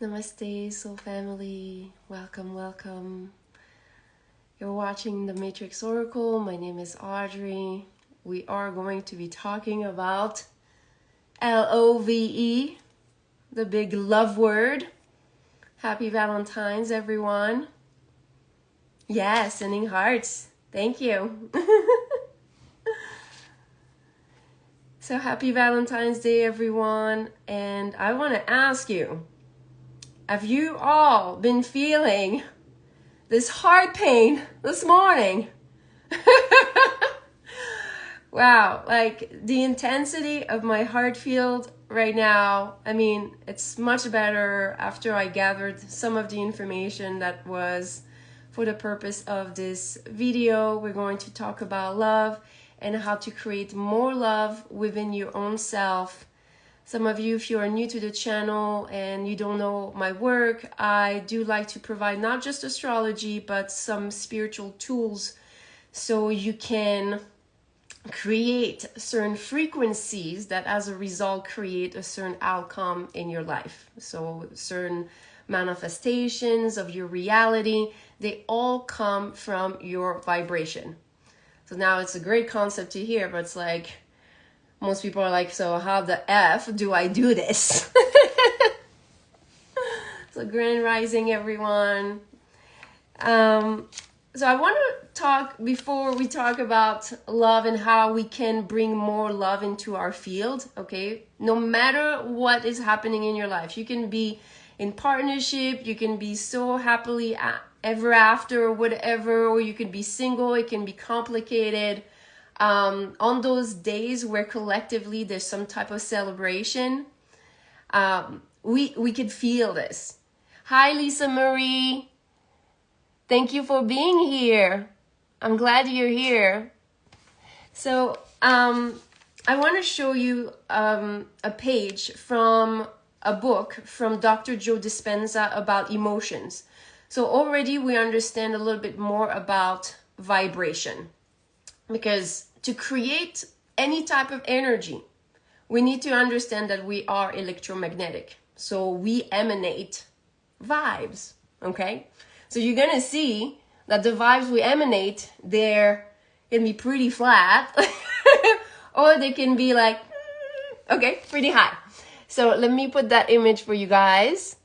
Namaste, soul family. Welcome, welcome. You're watching the Matrix Oracle. My name is Audrey. We are going to be talking about LOVE, the big love word. Happy Valentine's, everyone. Yeah, sending hearts. Thank you. So happy Valentine's Day, everyone. And I want to ask you, have you all been feeling this heart pain this morning? Wow, like the intensity of my heart field right now, I mean, it's much better after I gathered some of the information that was for the purpose of this video. We're going to talk about love and how to create more love within your own self. Some of you, if you are new to the channel and you don't know my work, I do like to provide not just astrology, but some spiritual tools so you can create certain frequencies that as a result create a certain outcome in your life. So certain manifestations of your reality, they all come from your vibration. So now it's a great concept to hear, but it's like, most people are like, so how the F do I do this? So grand rising, everyone. So I want to talk, before we talk about love and how we can bring more love into our field, okay? No matter what is happening in your life, you can be in partnership, you can be so happily ever after or whatever, or you can be single, it can be complicated. On those days where collectively there's some type of celebration, we could feel this. Hi, Lisa Marie. Thank you for being here. I'm glad you're here. So I want to show you a page from a book from Dr. Joe Dispenza about emotions. So already we understand a little bit more about vibration, because to create any type of energy, we need to understand that we are electromagnetic. So we emanate vibes, okay? So you're going to see that the vibes we emanate, they're going to be pretty flat, or they can be like, okay, pretty high. So let me put that image for you guys.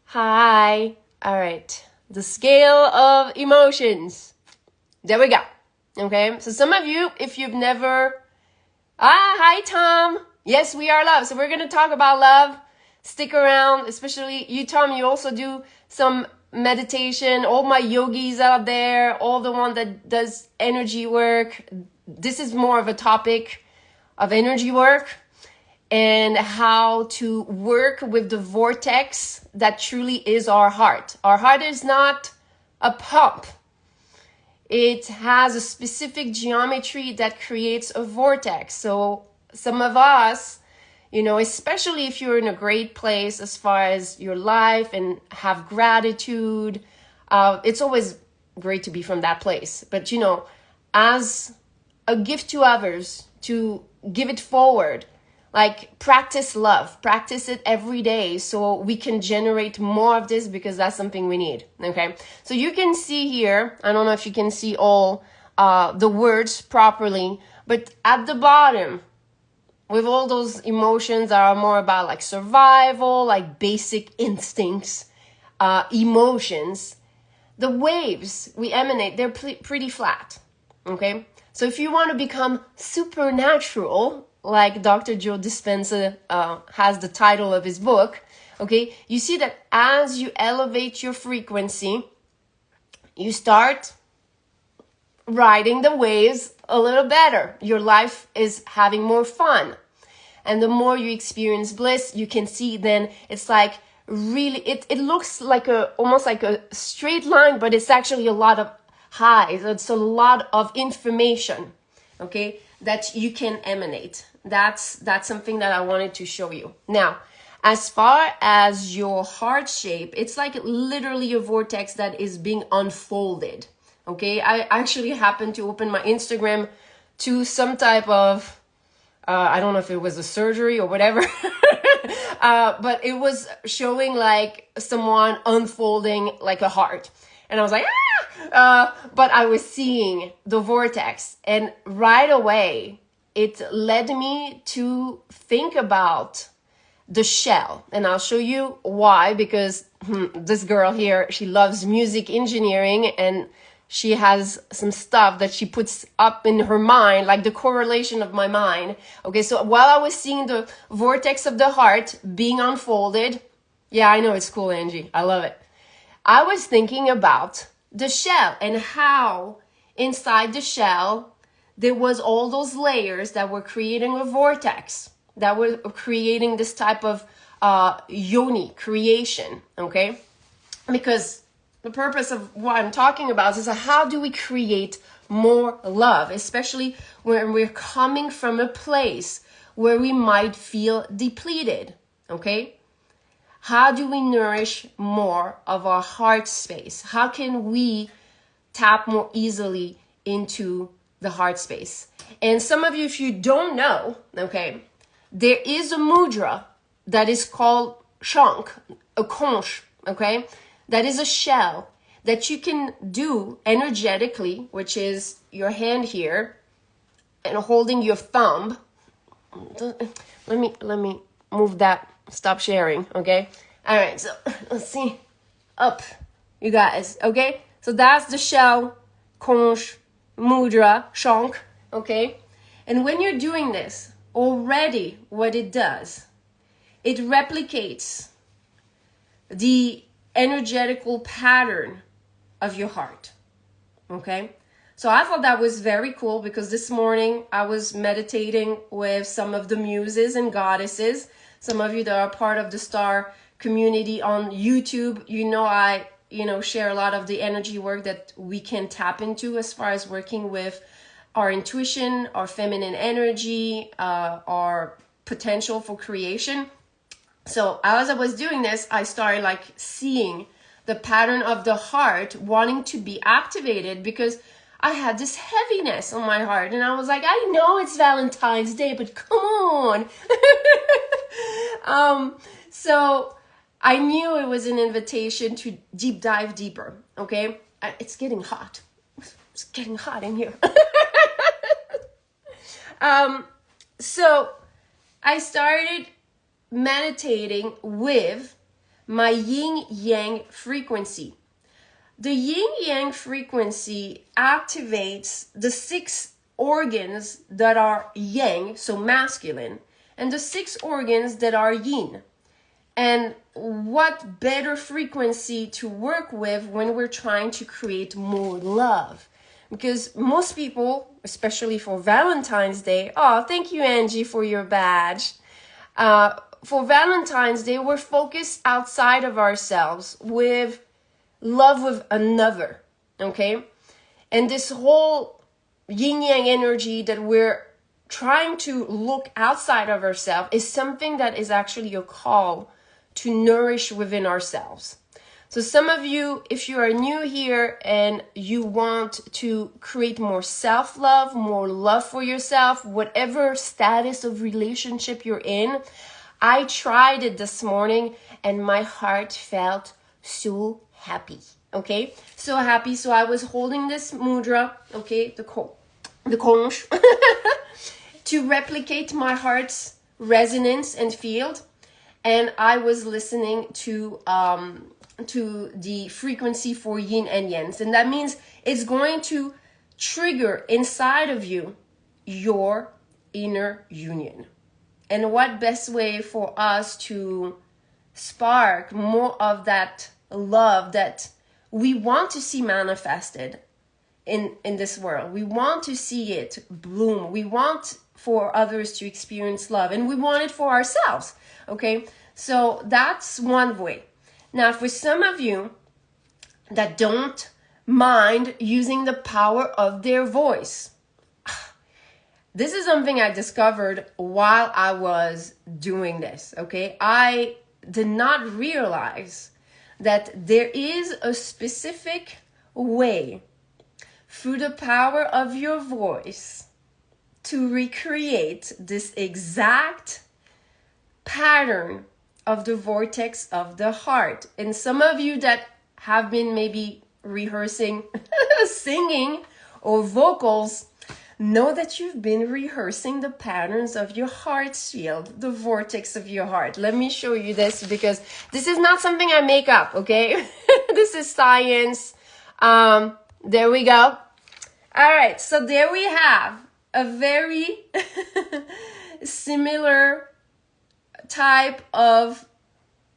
Hi. All right. The scale of emotions. There we go. Okay, so some of you, if you've never, hi Tom. Yes, we are love. So we're going to talk about love. Stick around, especially you, Tom. You also do some meditation. All my yogis out there, all the one that does energy work. This is more of a topic of energy work and how to work with the vortex that truly is our heart. Our heart is not a pump. It has a specific geometry that creates a vortex. So some of us, you know, especially if you're in a great place as far as your life and have gratitude, it's always great to be from that place. But, you know, as a gift to others, to give it forward, like practice love, practice it every day so we can generate more of this, because that's something we need, okay? So you can see here, I don't know if you can see all the words properly, but at the bottom, with all those emotions that are more about like survival, like basic instincts, emotions, the waves we emanate, they're pretty flat, okay? So if you want to become supernatural, like Dr. Joe Dispenza has the title of his book, okay, you see that as you elevate your frequency, you start riding the waves a little better. Your life is having more fun. And the more you experience bliss, you can see then it's like really, it looks like almost like a straight line, but it's actually a lot of highs. It's a lot of information, okay, that you can emanate. That's something that I wanted to show you. Now, as far as your heart shape, it's like literally a vortex that is being unfolded. Okay, I actually happened to open my Instagram to some type of, I don't know if it was a surgery or whatever. But it was showing like someone unfolding like a heart. And I was like, but I was seeing the vortex. And right away, it led me to think about the shell. And I'll show you why, because this girl here, she loves music engineering, and she has some stuff that she puts up in her mind, like the correlation of my mind. Okay, so while I was seeing the vortex of the heart being unfolded, yeah, I know it's cool, Angie. I love it. I was thinking about the shell and how inside the shell, there was all those layers that were creating a vortex, that were creating this type of yoni creation, okay? Because the purpose of what I'm talking about is how do we create more love, especially when we're coming from a place where we might feel depleted, okay? How do we nourish more of our heart space? How can we tap more easily into the heart space? And some of you, if you don't know, okay, there is a mudra that is called SHANKH, a CONCH, okay? That is a shell that you can do energetically, which is your hand here and holding your thumb. Let me move that. Stop sharing, okay? All right, so let's see. Up, you guys, okay? So that's the shell, CONCH, mudra, SHANKH, okay? And when you're doing this, already what it does, it replicates the energetical pattern of your heart, okay? So I thought that was very cool, because this morning I was meditating with some of the muses and goddesses. Some of you that are part of the star community on YouTube, I share a lot of the energy work that we can tap into as far as working with our intuition, our feminine energy, our potential for creation. So as I was doing this, I started like seeing the pattern of the heart wanting to be activated, because I had this heaviness on my heart, and I was like, I know it's Valentine's Day, but come on. So I knew it was an invitation to deep dive deeper, okay? It's getting hot. It's getting hot in here. So I started meditating with my yin-yang frequency. The yin-yang frequency activates the 6 organs that are yang, so masculine, and the 6 organs that are yin. And what better frequency to work with when we're trying to create more love? Because most people, especially for Valentine's Day, oh, thank you, Angie, for your badge. For Valentine's Day, we're focused outside of ourselves with love with another, okay? And this whole yin-yang energy that we're trying to look outside of ourselves is something that is actually a call to nourish within ourselves. So some of you, if you are new here and you want to create more self-love, more love for yourself, whatever status of relationship you're in, I tried it this morning and my heart felt so happy, okay? So happy. So I was holding this mudra, okay, the conch, to replicate my heart's resonance and field. And I was listening to the frequency for yin and yang. And that means it's going to trigger inside of you your inner union. And what best way for us to spark more of that love that we want to see manifested in this world. We want to see it bloom. We want for others to experience love, and we want it for ourselves, okay? So that's one way. Now, for some of you that don't mind using the power of their voice, this is something I discovered while I was doing this, okay? I did not realize that there is a specific way through the power of your voice to recreate this exact pattern of the vortex of the heart. And some of you that have been maybe rehearsing singing or vocals know that you've been rehearsing the patterns of your heart field, the vortex of your heart. Let me show you this, because this is not something I make up, okay? This is science. There we go. All right, so there we have a very similar type of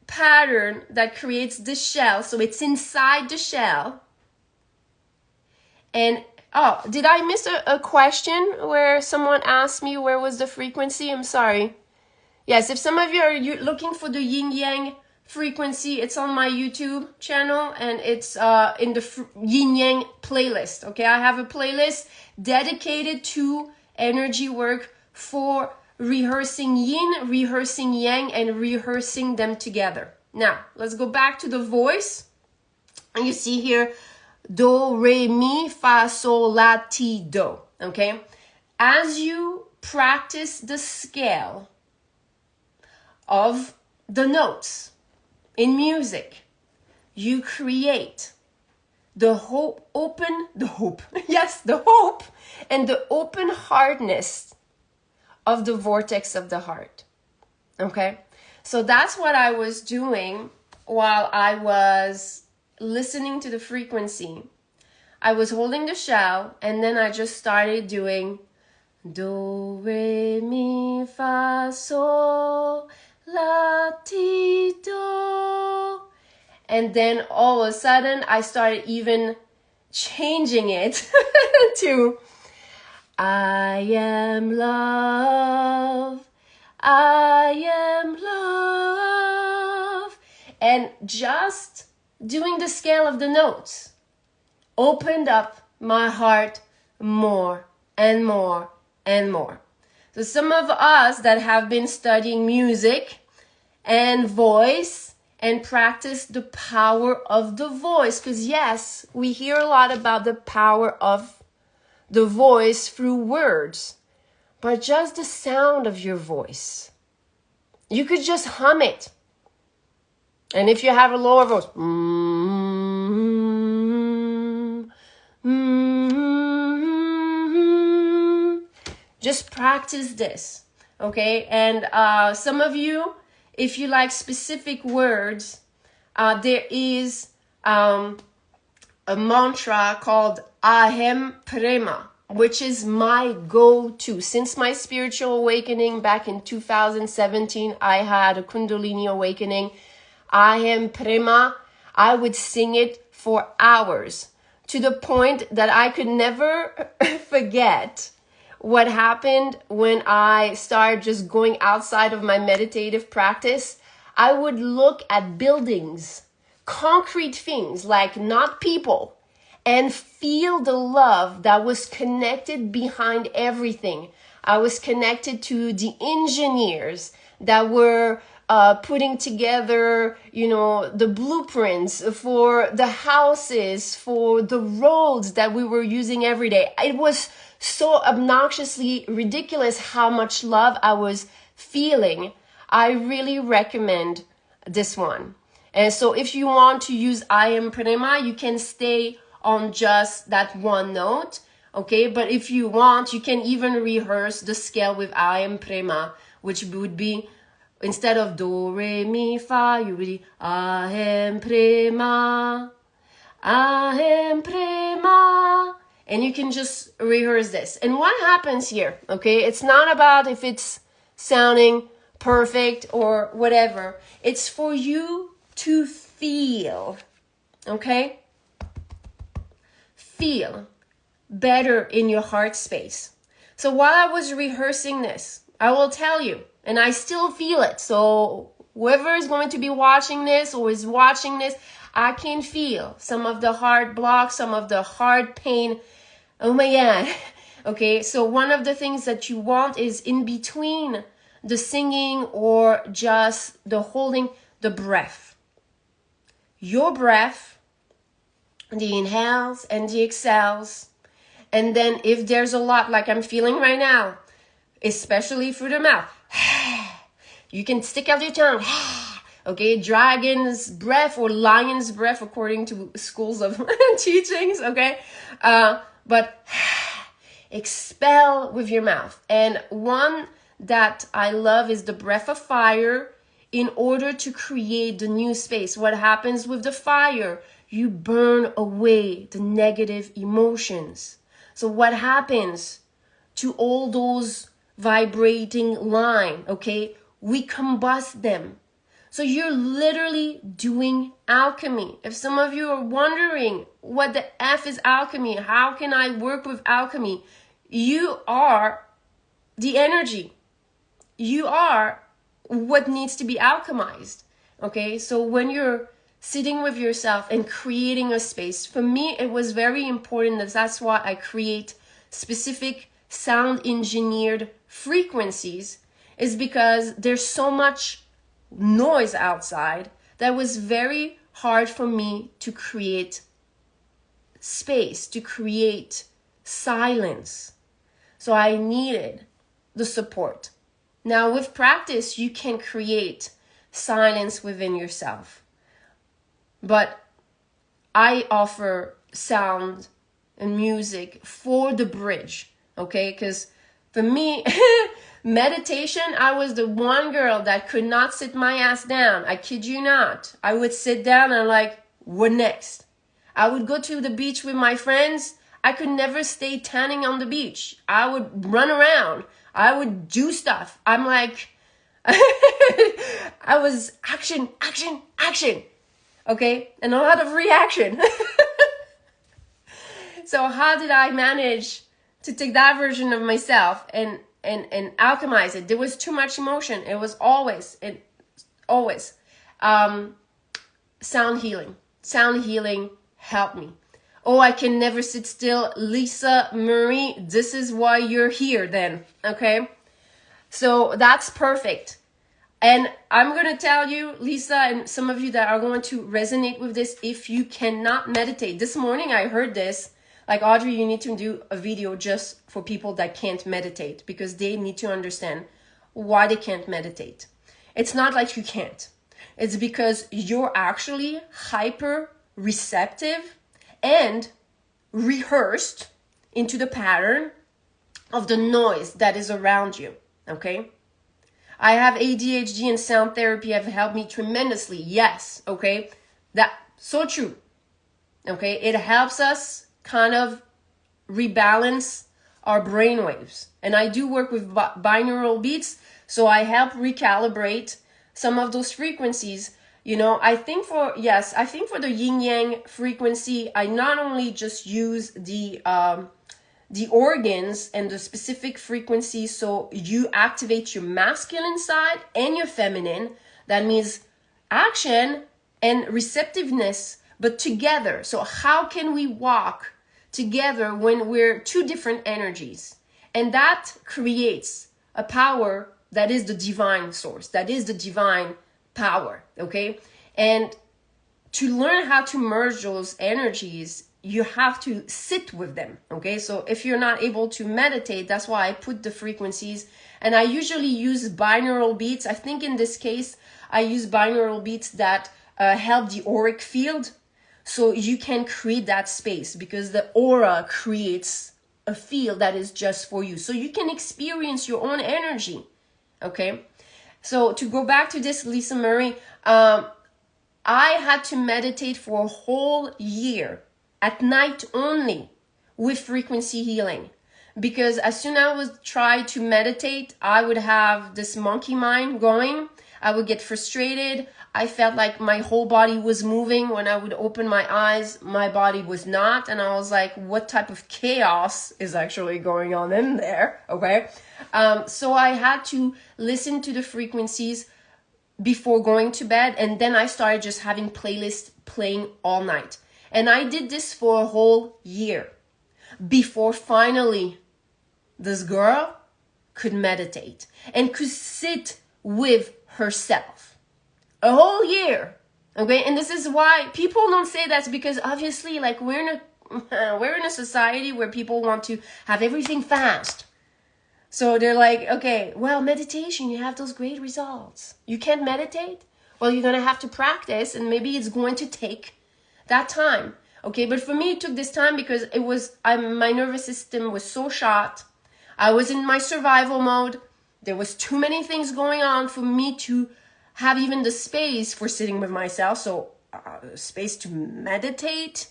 pattern that creates the shell. So it's inside the shell. And oh, did I miss a question where someone asked me where was the frequency? I'm sorry. Yes, if some of you are looking for the yin yang frequency, it's on my YouTube channel, and it's in the yin yang playlist. Okay, I have a playlist dedicated to energy work for rehearsing yin, rehearsing yang, and rehearsing them together. Now, let's go back to the voice. And you see here, do, re, mi, fa, sol, la, ti, do. Okay? As you practice the scale of the notes in music, you create the hope, yes, the hope and the open heartedness of the vortex of the heart. Okay? So that's what I was doing while I was listening to the frequency. I was holding the shell, and then I just started doing do, re, mi, fa, sol, la, ti, do. And then all of a sudden, I started even changing it to I am love, I am love. And just doing the scale of the notes opened up my heart more and more and more. So some of us that have been studying music and voice and practice the power of the voice, because yes, we hear a lot about the power of the voice through words, but just the sound of your voice. You could just hum it. And if you have a lower voice, just practice this, okay? And some of you, if you like specific words, there is a mantra called AHEM PREMA, which is my go-to. Since my spiritual awakening back in 2017, I had a Kundalini awakening. AHEM PREMA, I would sing it for hours, to the point that I could never forget what happened when I started just going outside of my meditative practice. I would look at buildings, concrete things, like not people, and feel the love that was connected behind everything. I was connected to the engineers that were putting together, the blueprints for the houses, for the roads that we were using every day. It was so obnoxiously ridiculous how much love I was feeling. I really recommend this one. And so if you want to use AHEM PREMA, you can stay on just that one note, okay? But if you want, you can even rehearse the scale with AHEM PREMA, which would be, instead of do, re, mi, fa, you would be AHEM PREMA, AHEM PREMA. And you can just rehearse this. And what happens here, okay? It's not about if it's sounding perfect or whatever. It's for you to feel, okay? Feel better in your heart space. So while I was rehearsing this, I will tell you, and I still feel it. So whoever is going to be watching this or is watching this, I can feel some of the heart blocks, some of the heart pain. Oh my God. Okay, so one of the things that you want is in between the singing or just the holding, the breath. Your breath, the inhales and the exhales. And then if there's a lot like I'm feeling right now, especially through the mouth, You can stick out your tongue. Okay, dragon's breath or lion's breath according to schools of teachings, okay? But expel with your mouth. And one that I love is the breath of fire in order to create the new space. What happens with the fire? You burn away the negative emotions. So what happens to all those vibrating line, okay? We combust them. So you're literally doing alchemy. If some of you are wondering what the F is alchemy, how can I work with alchemy? You are the energy. You are what needs to be alchemized. Okay, so when you're sitting with yourself and creating a space, for me, it was very important. That's why I create specific sound engineered frequencies, is because there's so much noise outside that was very hard for me to create space, to create silence. So I needed the support. Now with practice, you can create silence within yourself. But I offer sound and music for the bridge, okay? Because for me, meditation, I was the one girl that could not sit my ass down. I kid you not. I would sit down and like, what next? I would go to the beach with my friends. I could never stay tanning on the beach. I would run around. I would do stuff. I'm like, I was action, action, action. Okay? And a lot of reaction. So how did I manage to take that version of myself and alchemize it? There was too much emotion. It was always sound healing. Sound healing helped me. Oh, I can never sit still. Lisa Marie, this is why you're here then, okay? So that's perfect. And I'm going to tell you, Lisa, and some of you that are going to resonate with this, if you cannot meditate. This morning I heard this, like, Audrey, you need to do a video just for people that can't meditate, because they need to understand why they can't meditate. It's not like you can't. It's because you're actually hyper receptive and rehearsed into the pattern of the noise that is around you, okay? I have ADHD, and sound therapy have helped me tremendously. Yes, okay? That's so true, okay? It helps us kind of rebalance our brain waves. And I do work with binaural beats, so I help recalibrate some of those frequencies. You know, I think for the yin-yang frequency, I not only just use the organs and the specific frequency, so you activate your masculine side and your feminine. That means action and receptiveness, but together. So how can we walk together when we're two different energies? And that creates a power that is the divine source, that is the divine power, okay? And to learn how to merge those energies, you have to sit with them, okay? So if you're not able to meditate, that's why I put the frequencies. And I usually use binaural beats. I think in this case, I use binaural beats that help the auric field. So you can create that space, because the aura creates a field that is just for you. So you can experience your own energy, okay? So to go back to this, Lisa Marie, I had to meditate for a whole year at night only with frequency healing, because as soon as I would try to meditate, I would have this monkey mind going. I would get frustrated. I felt like my whole body was moving. When I would open my eyes, my body was not. And I was like, what type of chaos is actually going on in there? Okay. So I had to listen to the frequencies before going to bed. And then I started just having playlists playing all night. And I did this for a whole year before finally this girl could meditate and could sit with herself. A whole year. Okay. And this is why people don't say that's because obviously, like, we're in a society where people want to have everything fast. So they're like, okay, well, meditation, you have those great results. You can't meditate? Well, you're going to have to practice, and maybe it's going to take that time. Okay, but for me, it took this time because my nervous system was so shot. I was in my survival mode. There was too many things going on for me to have even the space for sitting with myself. So space to meditate,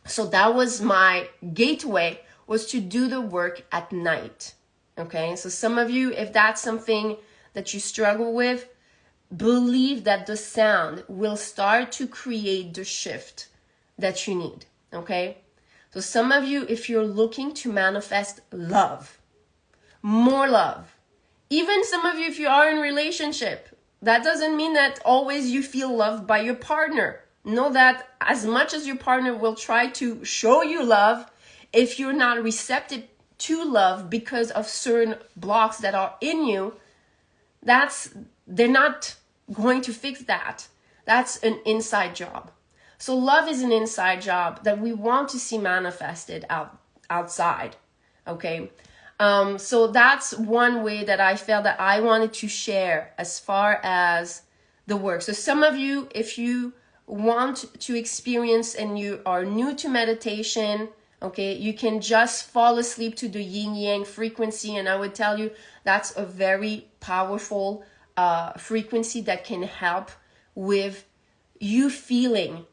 So that was my gateway, was to do the work at night. Okay, so some of you, if that's something that you struggle with, believe that the sound will start to create the shift that you need. Okay, so some of you, if you're looking to manifest love, more love, even some of you, if you are in relationship, that doesn't mean that always you feel loved by your partner. Know that as much as your partner will try to show you love, if you're not receptive to love because of certain blocks that are in you, they're not going to fix that. That's an inside job. So love is an inside job that we want to see manifested outside. Okay. So that's one way that I felt that I wanted to share as far as the work. So some of you, if you want to experience and you are new to meditation, okay, you can just fall asleep to the yin yang frequency, and I would tell you that's a very powerful frequency that can help with you feeling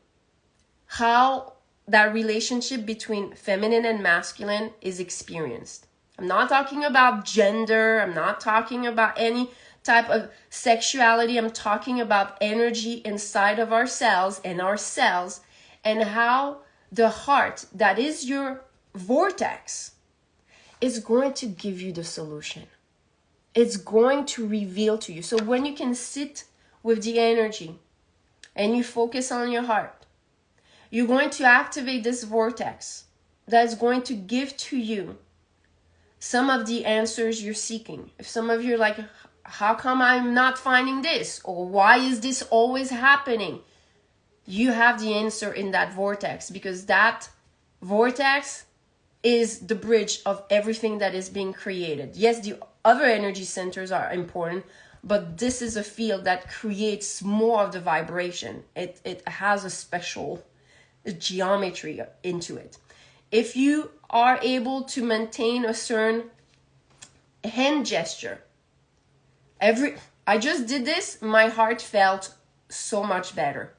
how that relationship between feminine and masculine is experienced. I'm not talking about gender. I'm not talking about any type of sexuality. I'm talking about energy inside of ourselves and our cells, and how the heart, that is your vortex, is going to give you the solution. It's going to reveal to you. So when you can sit with the energy and you focus on your heart, you're going to activate this vortex that's going to give to you some of the answers you're seeking. If some of you are like, how come I'm not finding this? Or why is this always happening? You have the answer in that vortex, because that vortex is the bridge of everything that is being created. Yes, the other energy centers are important, but this is a field that creates more of the vibration. It has a special geometry into it. If you are able to maintain a certain hand gesture, I just did this, my heart felt so much better.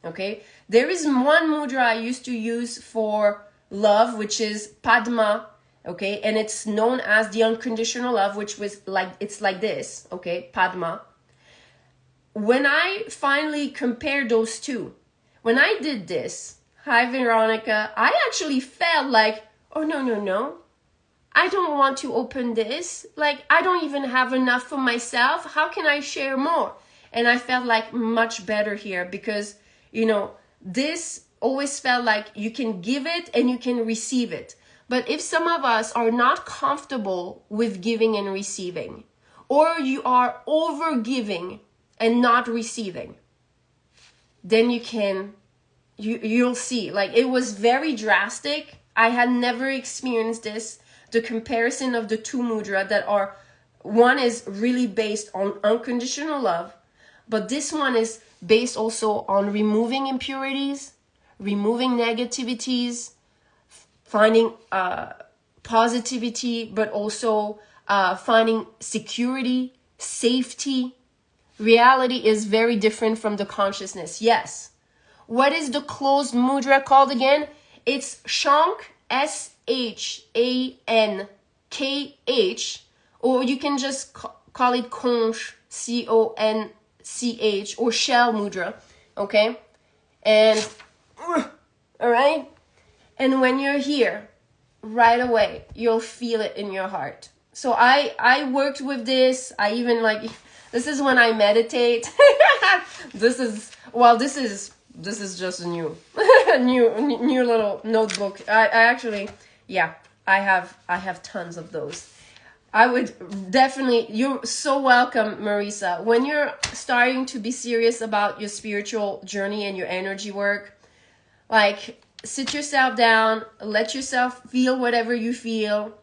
Okay, there is one mudra I used to use for love, which is Padma. Okay, and it's known as the unconditional love, which was like, it's like this. Okay, Padma. When I finally compared those two, when I did this, hi Veronica, I actually felt like, oh no, I don't want to open this. Like, I don't even have enough for myself. How can I share more? And I felt like much better here, because this always felt like you can give it and you can receive it. But if some of us are not comfortable with giving and receiving, or you are over giving and not receiving, then you'll see, like, it was very drastic. I had never experienced this. The comparison of the two mudra that are, one is really based on unconditional love, but this one is based also on removing impurities, removing negativities, finding positivity, but also finding security, safety. Reality is very different from the consciousness. Yes. What is the closed mudra called again? It's SHANKH, SHANKH, or you can just call it CONCH, CONCH, or shell mudra. Okay? And, all right? And when you're here, right away, you'll feel it in your heart. So I worked with this. I even this is when I meditate. This is just a new little notebook. I actually, yeah, I have tons of those. I would definitely, you're so welcome, Marisa. When you're starting to be serious about your spiritual journey and your energy work, like, sit yourself down, let yourself feel whatever you feel,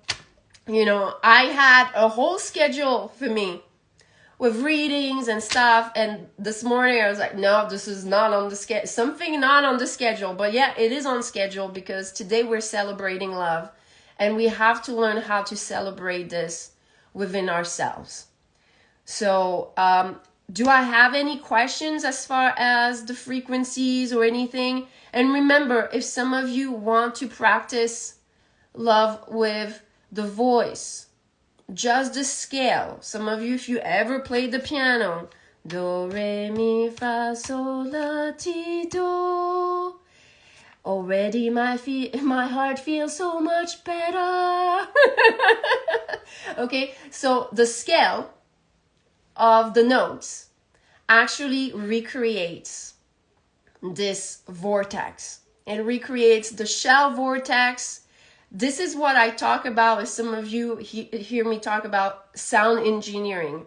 you know, I had a whole schedule for me with readings and stuff, and this morning I was like, no, this is not on the schedule, something not on the schedule. But yeah, it is on schedule, because today we're celebrating love, and we have to learn how to celebrate this within ourselves. So do I have any questions as far as the frequencies or anything? And remember, if some of you want to practice love with the voice, just the scale. Some of you, if you ever played the piano, do, re, mi, fa, sol, la, ti, do. Already my heart feels so much better. Okay, so the scale of the notes actually recreates this vortex. It recreates the shell vortex. This is what I talk about, as some of you hear me talk about sound engineering.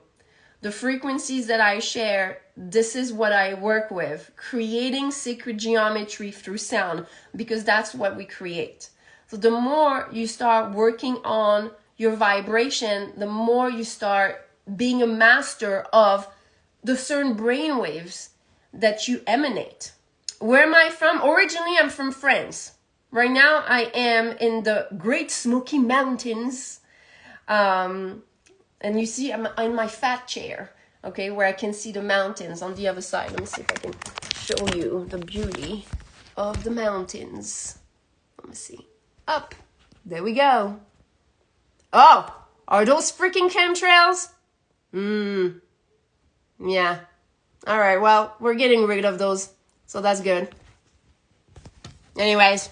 The frequencies that I share, this is what I work with, creating sacred geometry through sound, because that's what we create. So the more you start working on your vibration, the more you start being a master of the certain brain waves that you emanate. Where am I from? Originally, I'm from France. Right now, I am in the Great Smoky Mountains. And you see, I'm in my fat chair, okay, where I can see the mountains on the other side. Let me see if I can show you the beauty of the mountains. Let me see. Up. There we go. Oh, are those freaking chemtrails? Yeah. All right, well, we're getting rid of those, so that's good. Anyways.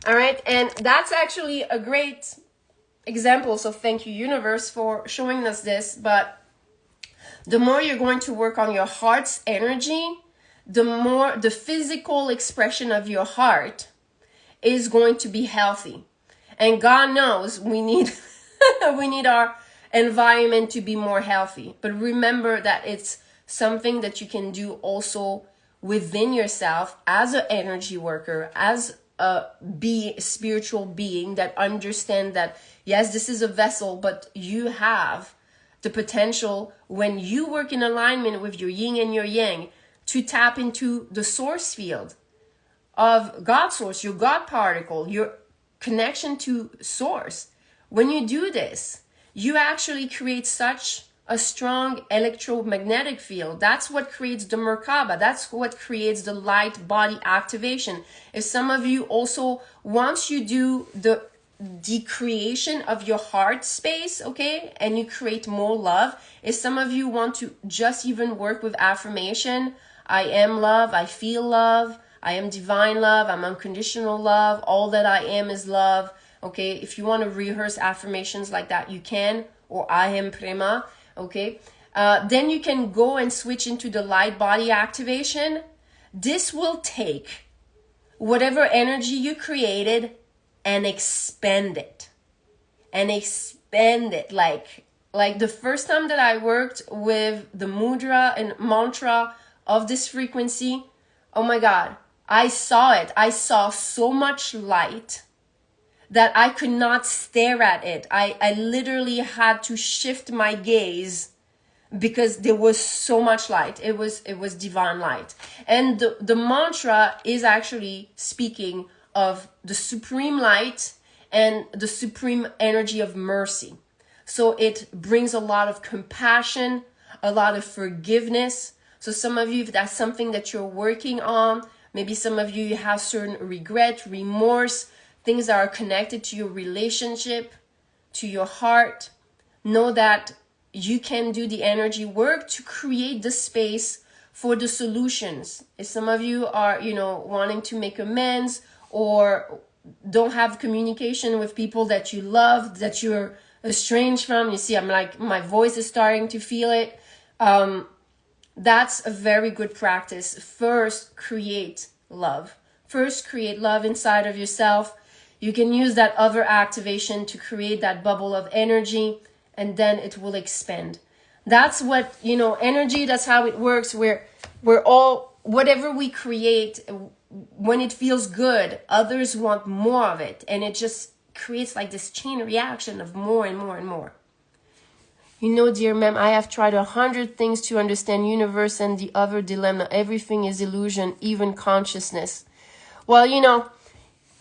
All right, and that's actually a great example, so thank you, universe, for showing us this. But the more you're going to work on your heart's energy, the more the physical expression of your heart is going to be healthy. And God knows we need we need our environment to be more healthy. But remember that it's something that you can do also within yourself as an energy worker, as a spiritual being that understand that, yes, this is a vessel, but you have the potential, when you work in alignment with your yin and your yang, to tap into the source field of God source, your God particle, your connection to source. When you do this, you actually create such a strong electromagnetic field. That's what creates the Merkaba. That's what creates the light body activation. If some of you also, once you do the creation of your heart space, okay, and you create more love, if some of you want to just even work with affirmation, I am love, I feel love, I am divine love, I'm unconditional love, all that I am is love, okay. If you want to rehearse affirmations like that, you can, or AHEM PREMA. Okay, then you can go and switch into the light body activation. This will take whatever energy you created and expand it. And expand it. Like the first time that I worked with the mudra and mantra of this frequency, oh my God, I saw it. I saw so much light that I could not stare at it. I literally had to shift my gaze because there was so much light. It was divine light. And the mantra is actually speaking of the supreme light and the supreme energy of mercy. So it brings a lot of compassion, a lot of forgiveness. So some of you, if that's something that you're working on, maybe some of you have certain regret, remorse, things that are connected to your relationship, to your heart, know that you can do the energy work to create the space for the solutions. If some of you are, wanting to make amends or don't have communication with people that you love, that you're estranged from, you see, I'm like, my voice is starting to feel it. That's a very good practice. First, create love. First, create love inside of yourself. You can use that other activation to create that bubble of energy, and then it will expand. That's what, energy, that's how it works. We're all, whatever we create, when it feels good, others want more of it. And it just creates like this chain reaction of more and more and more. You know, dear ma'am, I have tried 100 things to understand universe and the other dilemma. Everything is illusion, even consciousness. Well, you know,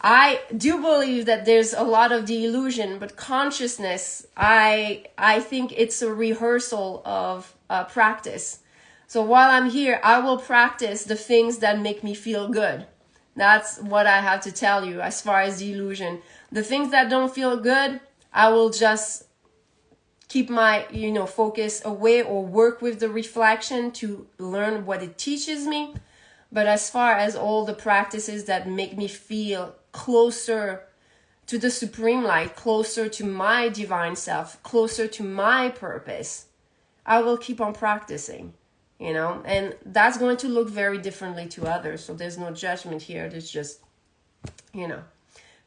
I do believe that there's a lot of the illusion, but consciousness, I think it's a rehearsal of practice. So while I'm here, I will practice the things that make me feel good. That's what I have to tell you as far as the illusion. The things that don't feel good, I will just keep my, you know, focus away or work with the reflection to learn what it teaches me. But as far as all the practices that make me feel closer to the supreme light, closer to my divine self, closer to my purpose, I will keep on practicing, you know, and that's going to look very differently to others. So there's no judgment here. There's just, you know,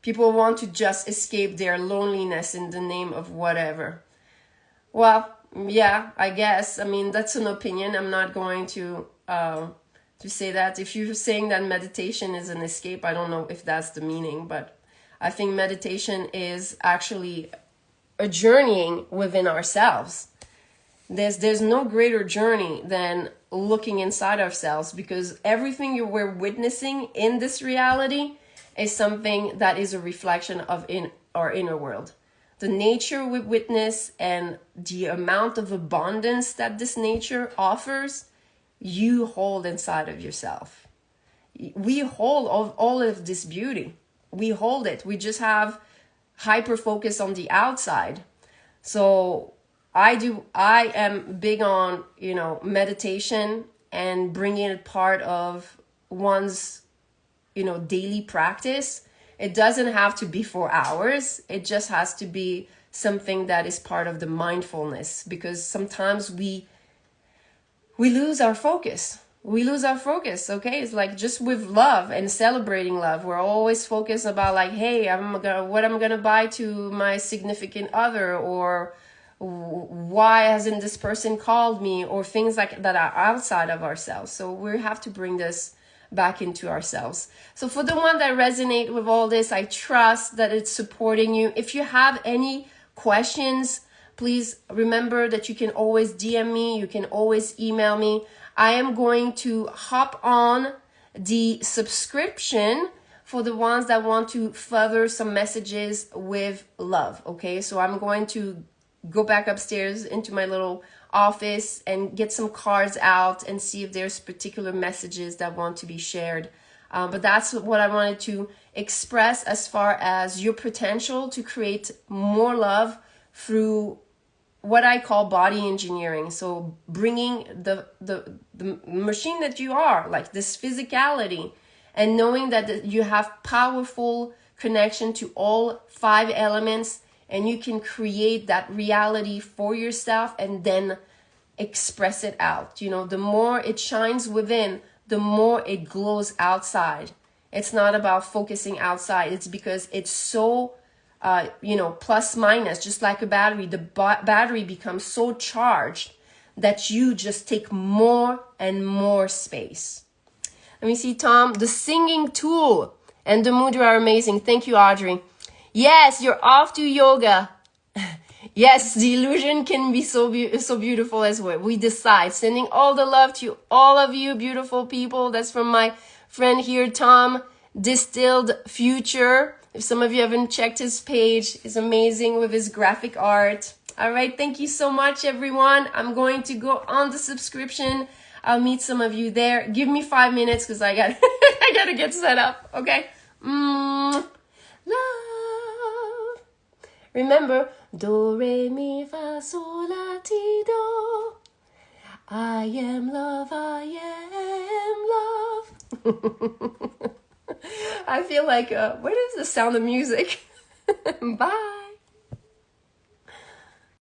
people want to just escape their loneliness in the name of whatever. Well, yeah, I guess. I mean, that's an opinion. I'm not going to say that. If you're saying that meditation is an escape, I don't know if that's the meaning, but I think meditation is actually a journeying within ourselves. There's no greater journey than looking inside ourselves, because everything we're witnessing in this reality is something that is a reflection of our inner world. The nature we witness and the amount of abundance that this nature offers, you hold inside of yourself. We hold all of this beauty. We hold it. We just have hyper focus on the outside. So I am big on, you know, meditation and bringing it part of one's, you know, daily practice. It doesn't have to be for hours. It just has to be something that is part of the mindfulness, because sometimes we lose our focus. We lose our focus, okay? It's like just with love and celebrating love. We're always focused about like, hey, what I'm gonna buy to my significant other, or why hasn't this person called me, or things like that are outside of ourselves. So we have to bring this back into ourselves. So for the one that resonate with all this, I trust that it's supporting you. If you have any questions, please remember that you can always DM me, you can always email me. I am going to hop on the subscription for the ones that want to further some messages with love, okay? So I'm going to go back upstairs into my little office and get some cards out and see if there's particular messages that want to be shared. But that's what I wanted to express as far as your potential to create more love through what I call body engineering. So bringing the machine that you are, like this physicality, and knowing that you have powerful connection to all 5 elements, and you can create that reality for yourself and then express it out. You know, the more it shines within, the more it glows outside. It's not about focusing outside. It's because it's so, you know, plus minus, just like a battery. The battery becomes so charged that you just take more and more space. Let me see, Tom. The singing tool and the mudra are amazing. Thank you, Audrey. Yes, you're off to yoga. Yes, the illusion can be so beautiful as well. We decide. Sending all the love to all of you beautiful people. That's from my friend here, Tom Distilled Future. If some of you haven't checked his page, he's amazing with his graphic art. All right, thank you so much, everyone. I'm going to go on the subscription. I'll meet some of you there. Give me 5 minutes because I got I gotta get set up. Okay. Love. Remember, do, re, mi, fa, sol, la, ti, do. I am love, I am love. I feel like, what is the sound of music? Bye.